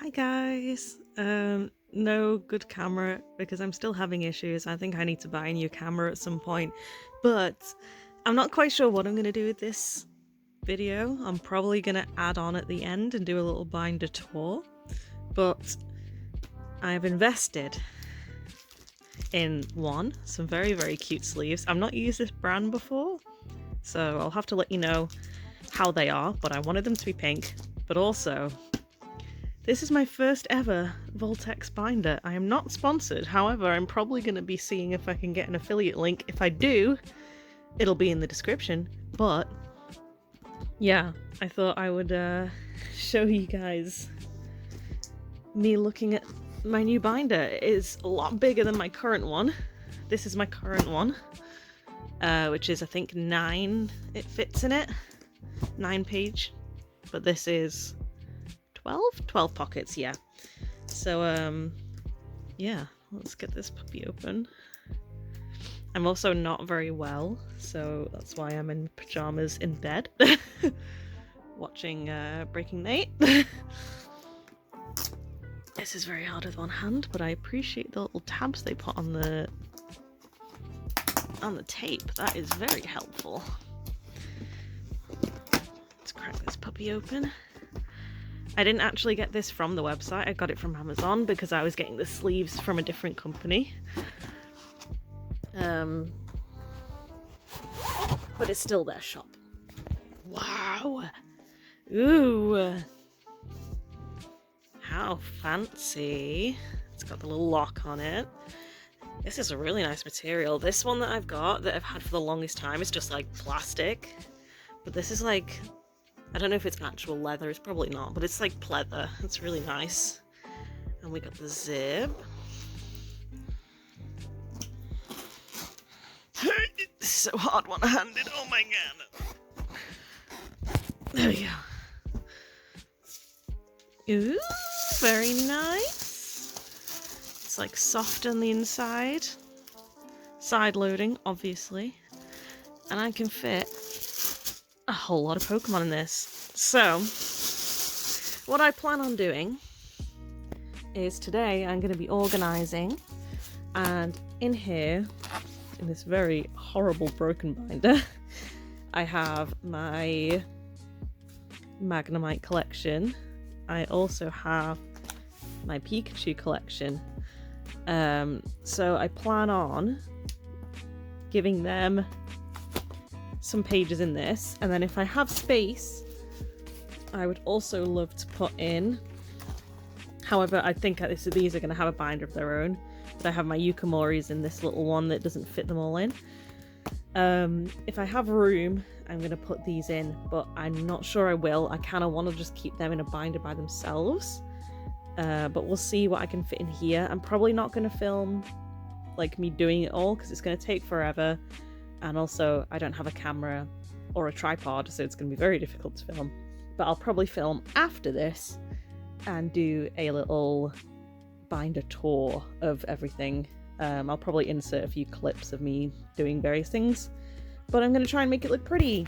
Hi guys. No good camera because I'm still having issues. I think I need to buy a new camera at some point, but I'm not quite sure what I'm going to do with this video. I'm probably going to add on at the end and do a little binder tour, but I've invested in some very, very cute sleeves. I've not used this brand before, so I'll have to let you know how they are, but I wanted them to be pink, but also this is my first ever VaultX binder. I am not sponsored, however, I'm probably going to be seeing if I can get an affiliate link. If I do, it'll be in the description. But yeah, I thought I would show you guys me looking at my new binder. It is a lot bigger than my current one. This is my current one, which is I think 9, it fits in it, 9 page, but this is 12 pockets, yeah. So yeah, let's get this puppy open. I'm also not very well, so that's why I'm in pajamas in bed watching Breaking Nate. This is very hard with one hand, but I appreciate the little tabs they put on the tape. That is very helpful. Let's crack this puppy open. I didn't actually get this from the website, I got it from Amazon because I was getting the sleeves from a different company. But it's still their shop. Wow! Ooh! How fancy! It's got the little lock on it. This is a really nice material. This one that I've got, that I've had for the longest time, is just like plastic. But this is like, I don't know if it's actual leather, it's probably not, but it's like pleather. It's really nice. And we got the zip. This is so hard one-handed, oh my god. There we go. Ooh, very nice. It's like soft on the inside. Side loading, obviously. And I can fit a whole lot of Pokemon in this. So, what I plan on doing is today I'm going to be organising, and in here, in this very horrible broken binder, I have my Magnemite collection. I also have my Pikachu collection. So I plan on giving them some pages in this, and then if I have space, I would also love to put in, however, I think these are going to have a binder of their own, but I have my Yukamoris in this little one that doesn't fit them all in. If I have room, I'm going to put these in, but I'm not sure I will. I kind of want to just keep them in a binder by themselves, but we'll see what I can fit in here. I'm probably not going to film like me doing it all because it's going to take forever. And also, I don't have a camera or a tripod, so it's going to be very difficult to film. But I'll probably film after this and do a little binder tour of everything. I'll probably insert a few clips of me doing various things. But I'm going to try and make it look pretty.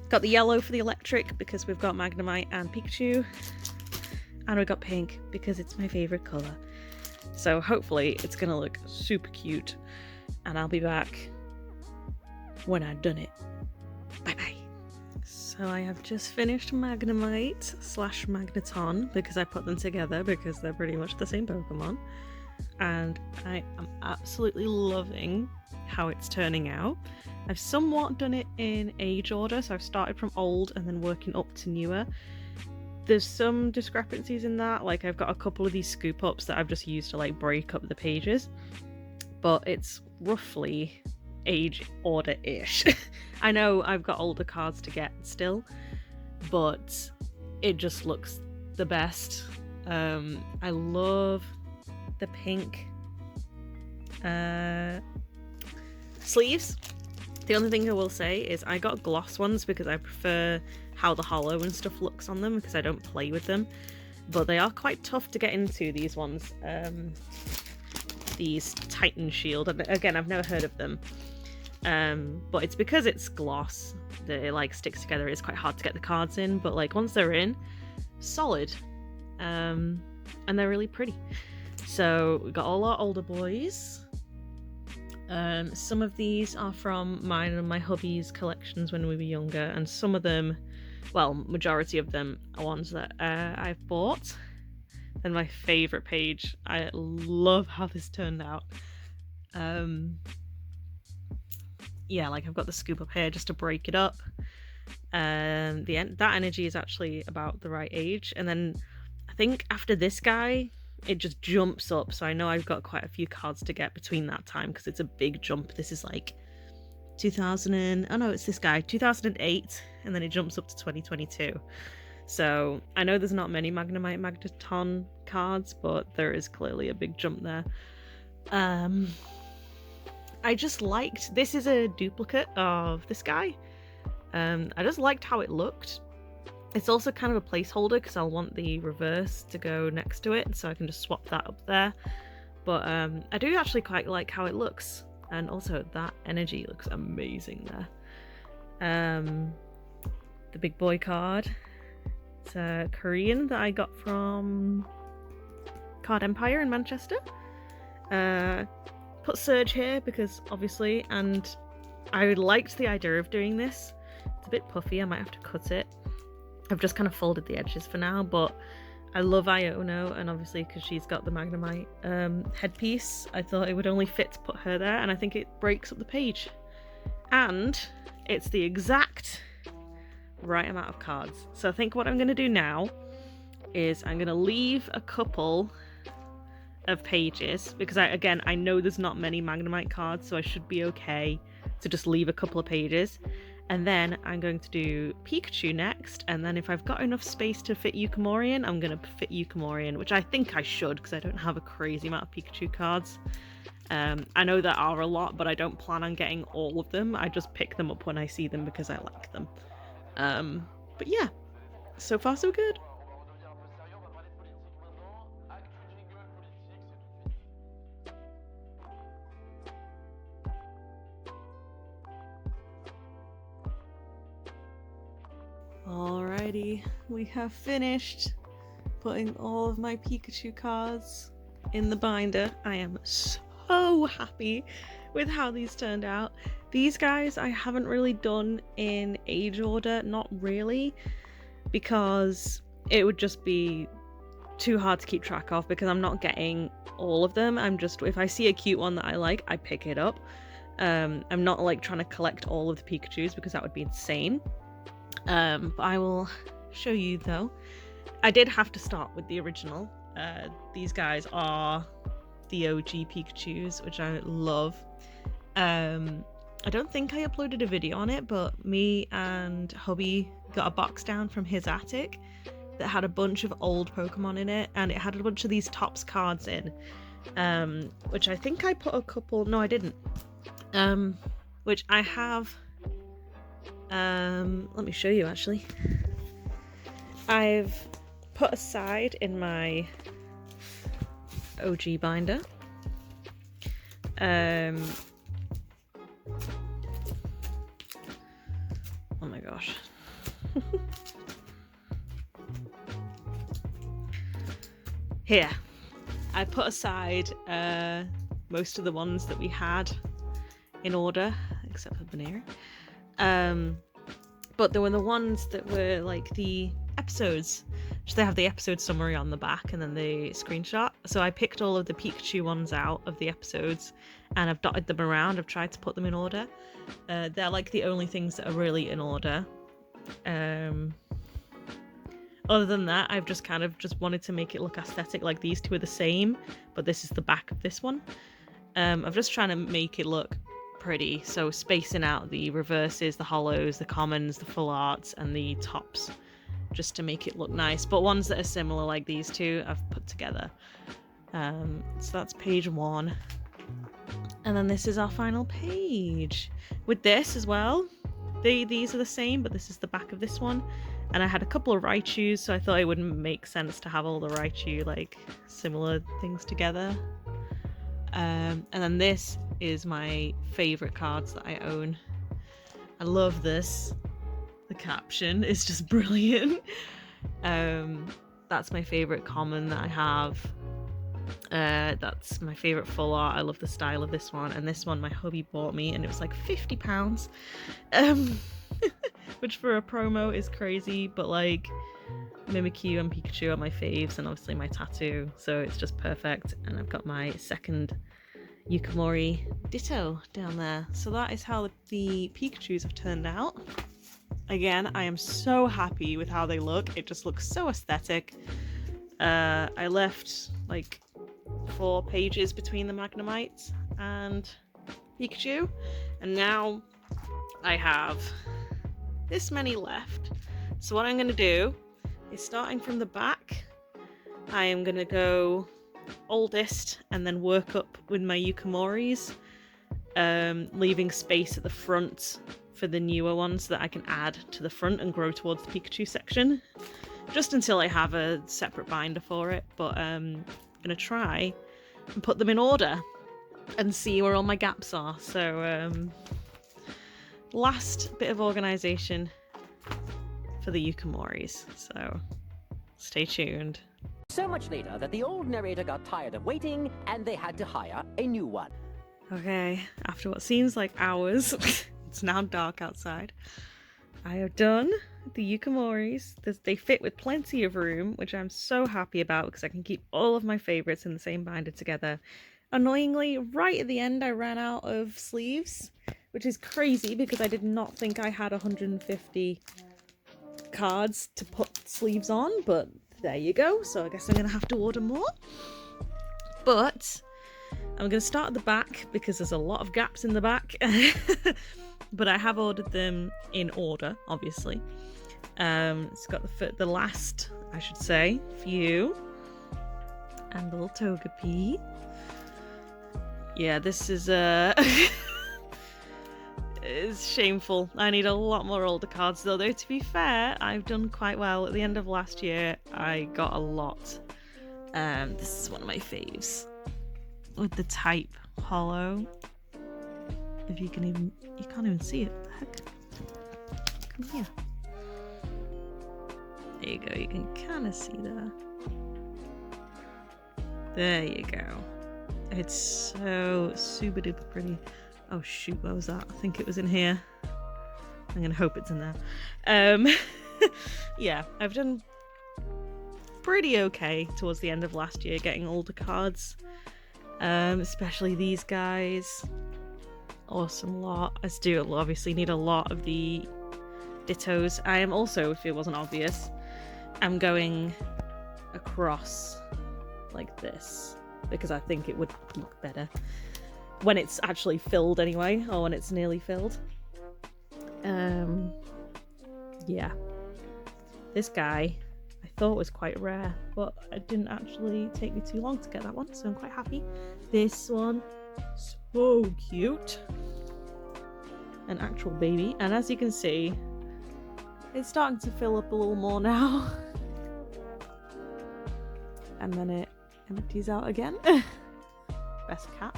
Got the yellow for the electric because we've got Magnemite and Pikachu. And we've got pink because it's my favourite colour. So hopefully it's going to look super cute. And I'll be back when I've done it. Bye bye. So I have just finished Magnemite / Magneton because I put them together because they're pretty much the same Pokemon. And I am absolutely loving how it's turning out. I've somewhat done it in age order, so I've started from old and then working up to newer. There's some discrepancies in that, like I've got a couple of these scoop ups that I've just used to like break up the pages, but it's roughly age order-ish. I know I've got older cards to get still, but it just looks the best. I love the pink sleeves. The only thing I will say is I got gloss ones because I prefer how the hollow and stuff looks on them because I don't play with them, but they are quite tough to get into, these ones. These Titan Shield, again, I've never heard of them. But it's because it's gloss that it like sticks together. It's quite hard to get the cards in, but like once they're in, solid. and they're really pretty. So we got all our older boys. Some of these are from mine and my hubby's collections when we were younger, and some of them, well, majority of them are ones that I've bought. And my favourite page, I love how this turned out. Yeah, like I've got the scoop up here just to break it up. That energy is actually about the right age, and then I think after this guy it just jumps up, so I know I've got quite a few cards to get between that time because it's a big jump. This is like 2008, and then it jumps up to 2022. So I know there's not many Magnemite Magneton cards, but there is clearly a big jump there. I just liked, this is a duplicate of this guy. I just liked how it looked. It's also kind of a placeholder because I'll want the reverse to go next to it, so I can just swap that up there. But I do actually quite like how it looks, and also that energy looks amazing there. The big boy card. It's a Korean that I got from Card Empire in Manchester. Put Surge here because obviously, and I liked the idea of doing this. It's a bit puffy, I might have to cut it. I've just kind of folded the edges for now, but I love Iono, and obviously because she's got the Magnemite headpiece, I thought it would only fit to put her there, and I think it breaks up the page. And it's the exact right amount of cards. So I think what I'm going to do now is I'm going to leave a couple of pages, because I know there's not many Magnemite cards, so I should be okay to just leave a couple of pages. And then I'm going to do Pikachu next, and then if I've got enough space to fit Eukamorian, I'm going to fit Eukamorian, which I think I should, because I don't have a crazy amount of Pikachu cards. I know there are a lot, but I don't plan on getting all of them. I just pick them up when I see them because I like them. But yeah, so far so good. Alrighty, we have finished putting all of my Pikachu cards in the binder. I am so happy with how these turned out. These guys I haven't really done in age order, not really, because it would just be too hard to keep track of because I'm not getting all of them. I'm just, if I see a cute one that I like, I pick it up. I'm not like trying to collect all of the Pikachus because that would be insane. But I will show you though. I did have to start with the original. These guys are the OG Pikachus, which I love. I don't think I uploaded a video on it, but me and hubby got a box down from his attic that had a bunch of old Pokemon in it, and it had a bunch of these Topps cards in, which I think I put a couple, no I didn't, which I have. Let me show you actually. I've put aside in my OG binder. Oh my gosh. Here, I put aside most of the ones that we had in order, except for Banera. But there were the ones that were like the episodes. So they have the episode summary on the back and then the screenshot. So I picked all of the Pikachu ones out of the episodes and I've dotted them around. I've tried to put them in order. They're like the only things that are really in order. Other than that, I've just kind of just wanted to make it look aesthetic, like these two are the same, but this is the back of this one. I'm just trying to make it look pretty, so spacing out the reverses, the hollows, the commons, the full arts, and the tops, just to make it look nice. But ones that are similar, like these two, I've put together. So that's page 1. And then this is our final page. With this as well, these are the same, but this is the back of this one. And I had a couple of Raichus, so I thought it wouldn't make sense to have all the Raichu, like, similar things together. And then this is my favourite cards that I own. I love this. The caption is just brilliant. That's my favorite common that I have. That's my favorite full art. I love the style of this one, and this one my hubby bought me, and it was like £50, which for a promo is crazy, but like Mimikyu and Pikachu are my faves, and obviously my tattoo, so it's just perfect. And I've got my second Yukimori Ditto down there. So that is how the Pikachus have turned out. Again, I am so happy with how they look. It just looks so aesthetic. I left like 4 pages between the Magnemite and Pikachu, and now I have this many left. So what I'm going to do is, starting from the back, I am going to go oldest and then work up with my Yukimoris, leaving space at the front for the newer ones that I can add to the front and grow towards the Pikachu section, just until I have a separate binder for it. But I'm going to try and put them in order and see where all my gaps are. So last bit of organisation for the Yukimoris, so stay tuned. So much later that the old narrator got tired of waiting and they had to hire a new one. Okay, after what seems like hours, it's now dark outside. I have done the Yukimoris. They fit with plenty of room, which I'm so happy about because I can keep all of my favourites in the same binder together. Annoyingly, right at the end I ran out of sleeves, which is crazy because I did not think I had 150 cards to put sleeves on, but there you go. So I guess I'm going to have to order more. But I'm going to start at the back because there's a lot of gaps in the back. But I have ordered them in order, obviously. It's got the last, I should say, few. And little Togepi. Yeah, this is it's shameful. I need a lot more older cards, though to be fair, I've done quite well. At the end of last year, I got a lot. This is one of my faves. With the type hollow. If you can't even see it. What the heck? Come here. There you go, you can kind of see there. There you go. It's so super duper pretty. Oh shoot, what was that? I think it was in here. I'm gonna hope it's in there. Yeah, I've done pretty okay towards the end of last year getting older cards. Especially these guys. Awesome lot. I do obviously need a lot of the Dittos. I am also, if it wasn't obvious, I'm going across like this because I think it would look better when it's actually filled anyway, or when it's nearly filled. Yeah. This guy I thought was quite rare, but it didn't actually take me too long to get that one, so I'm quite happy. This one, so cute. An actual baby, and as you can see, it's starting to fill up a little more now. And then it empties out again. Best cat.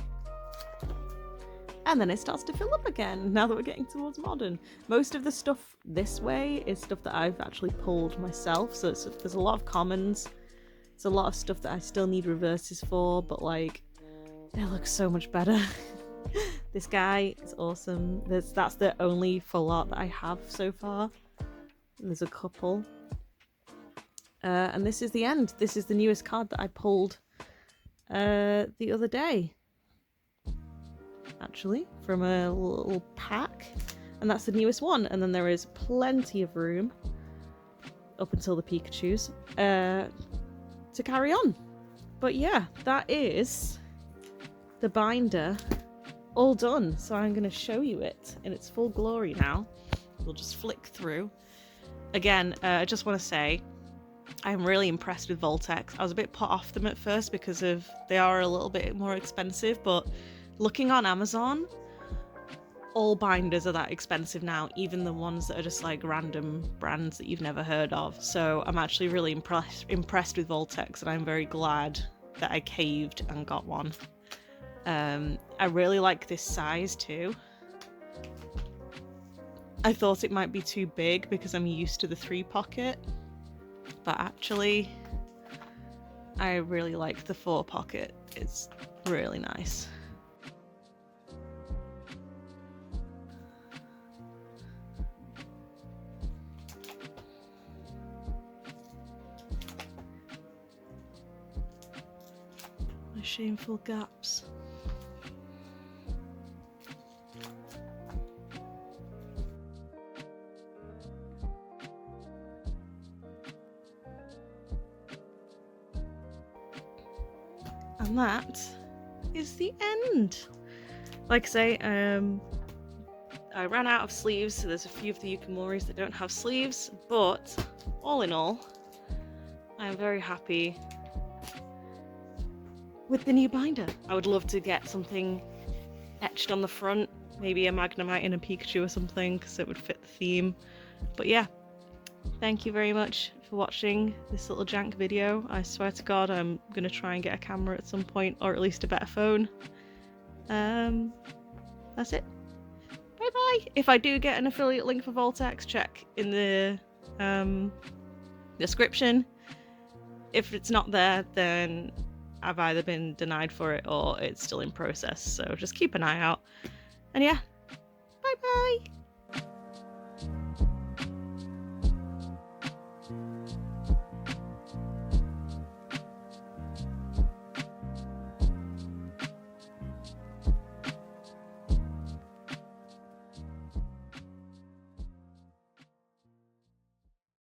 And then it starts to fill up again now that we're getting towards modern. Most of the stuff this way is stuff that I've actually pulled myself, so there's a lot of commons. There's a lot of stuff that I still need reverses for, but like, they look so much better. This guy is awesome. That's the only full art that I have so far. There's a couple. And this is the end. This is the newest card that I pulled the other day, actually, from a little pack. And that's the newest one. And then there is plenty of room up until the Pikachus to carry on. But yeah, that is the binder all done. So I'm going to show you it in its full glory now. We'll just flick through. Again, I just want to say I'm really impressed with VaultX. I was a bit put off them at first because they are a little bit more expensive, but looking on Amazon, all binders are that expensive now, even the ones that are just like random brands that you've never heard of. So I'm actually really impressed with VaultX, and I'm very glad that I caved and got one. I really like this size too. I thought it might be too big because I'm used to the 3 pocket, but actually I really like the 4 pocket. It's really nice. My shameful gaps. And that is the end. Like I say, I ran out of sleeves, so there's a few of the Yukimoris that don't have sleeves, but all in all, I am very happy with the new binder. I would love to get something etched on the front, maybe a Magnemite and a Pikachu or something, because it would fit the theme. But yeah, thank you very much for watching this little jank video. I swear to God, I'm gonna try and get a camera at some point, or at least a better phone. That's it. Bye bye. If I do get an affiliate link for VaultX, check in the description. If it's not there, then I've either been denied for it or it's still in process, so just keep an eye out. And yeah, bye bye.